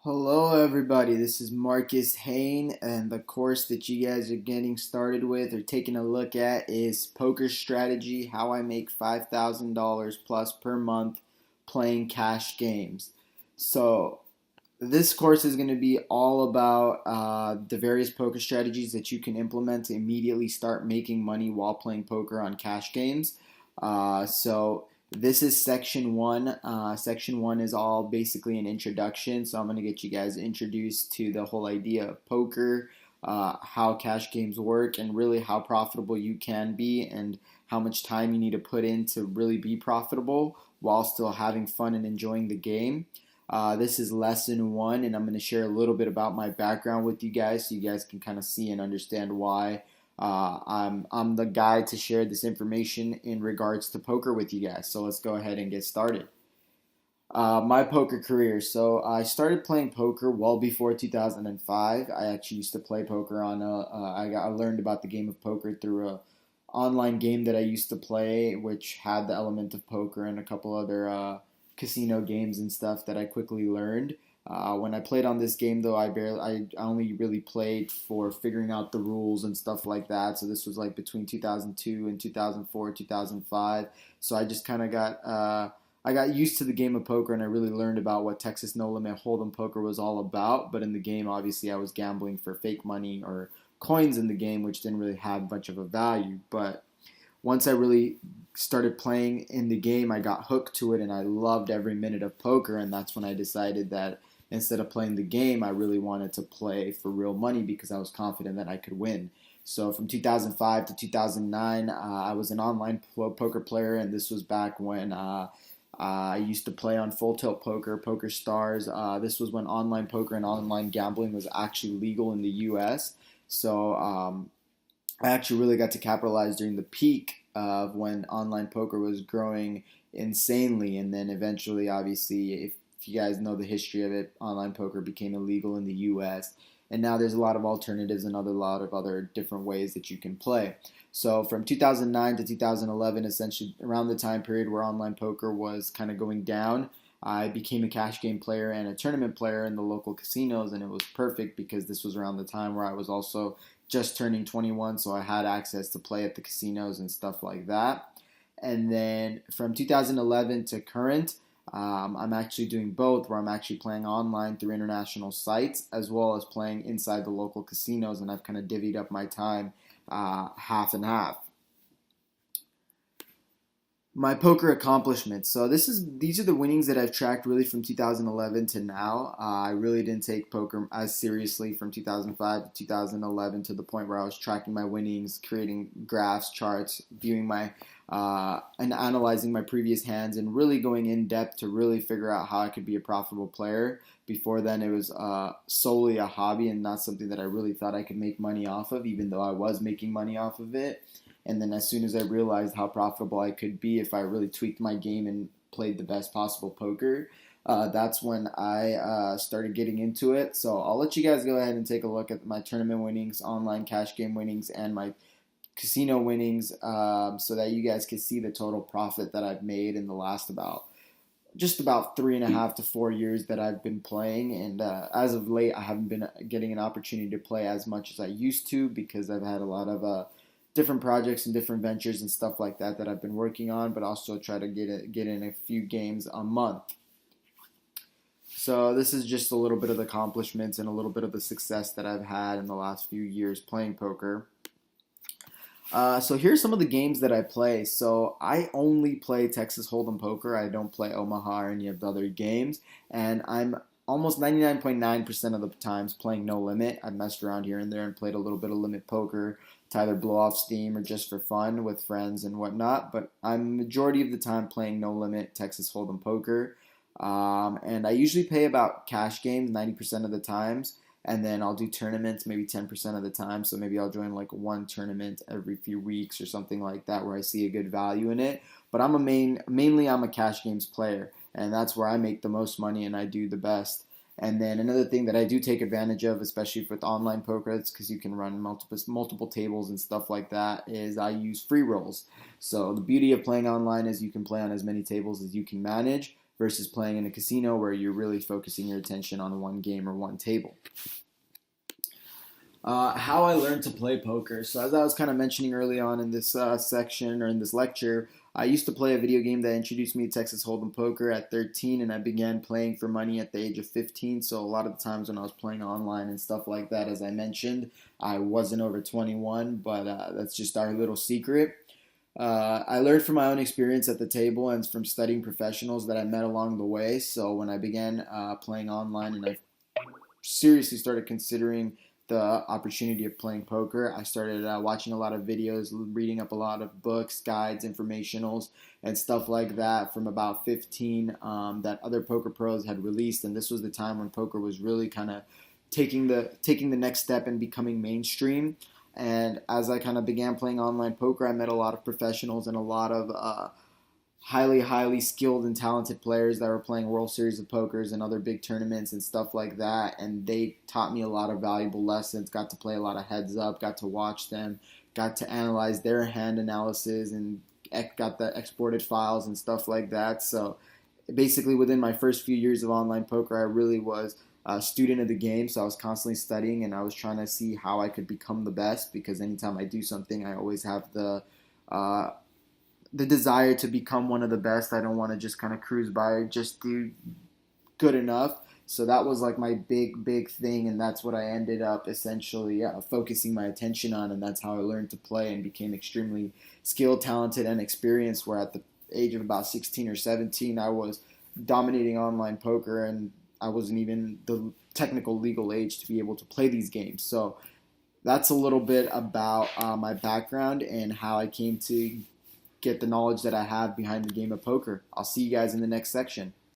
Hello, everybody. This is Marcus Hain, and the course that you guys are getting started with or taking a look at is Poker Strategy: How I Make $5,000 plus per month playing cash games. So, this course is going to be all about the various poker strategies that you can implement to immediately start making money while playing poker on cash games. So this is section one. Section one is all basically an introduction. So I'm going to get you guys introduced to the whole idea of poker, how cash games work, and really how profitable you can be, and how much time you need to put in to really be profitable while still having fun and enjoying the game. This is lesson one, and I'm going to share a little bit about my background with you guys so you guys can kind of see and understand why I'm the guy to share this information in regards to poker with you guys. So let's go ahead and get started. My poker career. So I started playing poker well before 2005. I actually used to play poker I learned about the game of poker through a online game that I used to play, which had the element of poker and a couple other casino games and stuff that I quickly learned. When I played on this game, though, I only really played for figuring out the rules and stuff like that. So this was like between 2002 and 2004, 2005. So I just kind of I got used to the game of poker, and I really learned about what Texas No Limit Hold'em poker was all about. But in the game, obviously, I was gambling for fake money or coins in the game, which didn't really have much of a value. But once I really started playing in the game, I got hooked to it, and I loved every minute of poker. And that's when I decided that instead of playing the game, I really wanted to play for real money because I was confident that I could win. So from 2005 to 2009, I was an online poker player, and this was back when I used to play on Full Tilt Poker, Poker Stars. This was when online poker and online gambling was actually legal in the U.S. So I actually really got to capitalize during the peak of when online poker was growing insanely, and then eventually, obviously, if you guys know the history of it, online poker became illegal in the U.S. And now there's a lot of alternatives and a lot of other different ways that you can play. So from 2009 to 2011, essentially around the time period where online poker was kind of going down, I became a cash game player and a tournament player in the local casinos, and it was perfect because this was around the time where I was also just turning 21, so I had access to play at the casinos and stuff like that. And then from 2011 to current, I'm actually doing both, where I'm actually playing online through international sites as well as playing inside the local casinos, and I've kind of divvied up my time half and half. My poker accomplishments. So these are the winnings that I've tracked really from 2011 to now. I really didn't take poker as seriously from 2005 to 2011 to the point where I was tracking my winnings, creating graphs, charts, viewing my and analyzing my previous hands, and really going in depth to really figure out how I could be a profitable player. Before then, it was solely a hobby and not something that I really thought I could make money off of, even though I was making money off of it. And then as soon as I realized how profitable I could be if I really tweaked my game and played the best possible poker, that's when I started getting into it. So I'll let you guys go ahead and take a look at my tournament winnings, online cash game winnings, and my casino winnings, so that you guys can see the total profit that I've made in the last about 3.5 to 4 years that I've been playing. And as of late, I haven't been getting an opportunity to play as much as I used to because I've had a lot of different projects and different ventures and stuff like that that I've been working on, but also try to get in a few games a month. So this is just a little bit of the accomplishments and a little bit of the success that I've had in the last few years playing poker. So here's some of the games that I play. So I only play Texas Hold'em poker. I don't play Omaha or any of the other games, and I'm almost 99.9% of the times playing no limit. I've messed around here and there and played a little bit of limit poker to either blow off steam or just for fun with friends and whatnot. But I'm majority of the time playing no limit Texas Hold'em poker. And I usually pay about cash games 90% of the times. And then I'll do tournaments maybe 10% of the time. So maybe I'll join like one tournament every few weeks or something like that where I see a good value in it. But mainly I'm a cash games player, and that's where I make the most money and I do the best. And then another thing that I do take advantage of, especially with online poker, it's because you can run multiple tables and stuff like that, is I use free rolls. So the beauty of playing online is you can play on as many tables as you can manage, versus playing in a casino where you're really focusing your attention on one game or one table. How I learned to play poker. So as I was kind of mentioning early on in this section or in this lecture, I used to play a video game that introduced me to Texas Hold'em poker at 13, and I began playing for money at the age of 15. So a lot of the times when I was playing online and stuff like that, as I mentioned, I wasn't over 21, but that's just our little secret. I learned from my own experience at the table and from studying professionals that I met along the way. So when I began playing online and I seriously started considering the opportunity of playing poker, I started watching a lot of videos, reading up a lot of books, guides, informationals, and stuff like that from about 15 that other poker pros had released. And this was the time when poker was really kind of taking the next step and becoming mainstream. And as I kind of began playing online poker, I met a lot of professionals and a lot of highly skilled and talented players that were playing World Series of Pokers and other big tournaments and stuff like that. And they taught me a lot of valuable lessons, got to play a lot of heads up, got to watch them, got to analyze their hand analysis, and got the exported files and stuff like that. So basically within my first few years of online poker, I really was a student of the game. So I was constantly studying and I was trying to see how I could become the best, because anytime I do something, I always have uh, the desire to become one of the best. I don't want to just kind of cruise by, just do good enough. So that was like my big thing, and that's what I ended up essentially focusing my attention on, and that's how I learned to play and became extremely skilled, talented, and experienced, where at the age of about 16 or 17, I was dominating online poker, and I wasn't even the technical legal age to be able to play these games. So that's a little bit about my background and how I came to get the knowledge that I have behind the game of poker. I'll see you guys in the next section.